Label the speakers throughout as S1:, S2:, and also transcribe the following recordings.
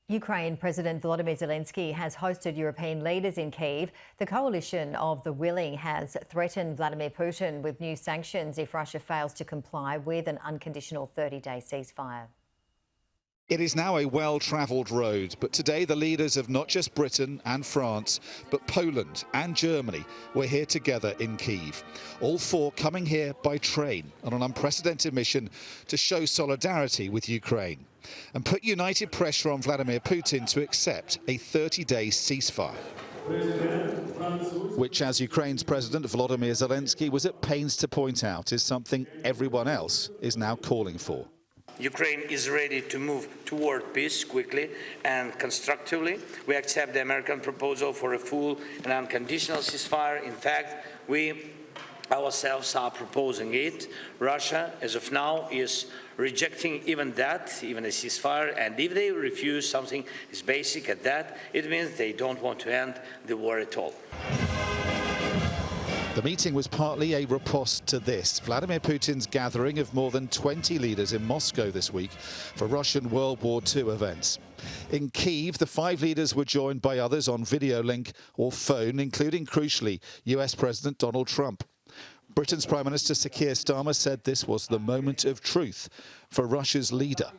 S1: Ukraine President Vladimir Zelensky has hosted European leaders in Kyiv. The coalition of the willing has threatened Vladimir Putin with new sanctions if Russia fails to comply with an unconditional 30-day ceasefire.
S2: It is now a well-travelled road, but today the leaders of not just Britain and France, but Poland and Germany were here together in Kyiv. All four coming here by train on an unprecedented mission to show solidarity with Ukraine and put united pressure on Vladimir Putin to accept a 30-day ceasefire, which, as Ukraine's President Vladimir Zelensky was at pains to point out, is something everyone else is now calling for.
S3: Ukraine is ready to move toward peace quickly and constructively. We accept the American proposal for a full and unconditional ceasefire. In fact, we ourselves are proposing it. Russia, as of now, is rejecting even that, even a ceasefire, and if they refuse something as basic as that, it means they don't want to end the war at all.
S2: The meeting was partly a riposte to this, Vladimir Putin's gathering of more than 20 leaders in Moscow this week for Russian World War II events. In Kyiv, the 5 leaders were joined by others on video link or phone, including, crucially, US President Donald Trump. Britain's Prime Minister Sir Keir Starmer said this was the moment of truth for Russia's leader.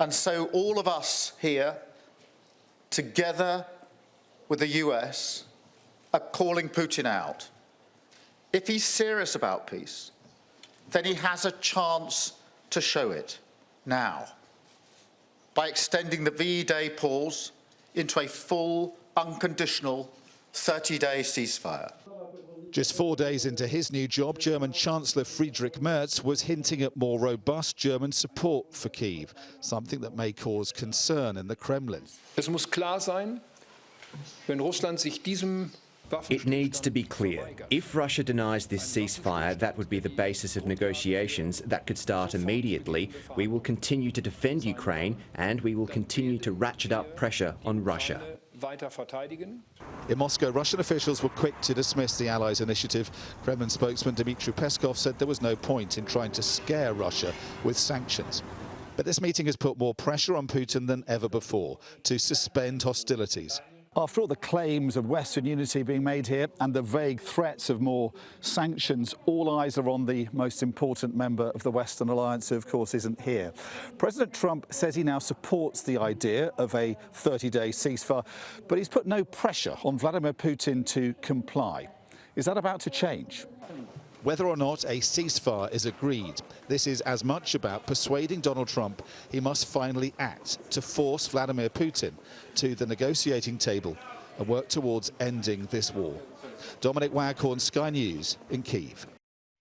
S4: And so all of us here, together with the US, are calling Putin out. If he's serious about peace, then he has a chance to show it now by extending the V-Day pause into a full, unconditional 30-day ceasefire.
S2: Just 4 days into his new job, German Chancellor Friedrich Merz was hinting at more robust German support for Kyiv, something that may cause concern in the Kremlin.
S5: Es muss klar sein, wenn Russland sich diesem
S6: It needs to be clear. If Russia denies this ceasefire, that would be the basis of negotiations that could start immediately. We will continue to defend Ukraine and we will continue to ratchet up pressure on Russia.
S2: In Moscow, Russian officials were quick to dismiss the Allies' initiative. Kremlin spokesman Dmitry Peskov said there was no point in trying to scare Russia with sanctions. But this meeting has put more pressure on Putin than ever before to suspend hostilities.
S7: After all the claims of Western unity being made here and the vague threats of more sanctions, all eyes are on the most important member of the Western alliance, who of course isn't here. President Trump says he now supports the idea of a 30-day ceasefire, but he's put no pressure on Vladimir Putin to comply. Is that about to change?
S2: Whether or not a ceasefire is agreed, this is as much about persuading Donald Trump he must finally act to force Vladimir Putin to the negotiating table and work towards ending this war. Dominic Waghorn, Sky News in Kyiv.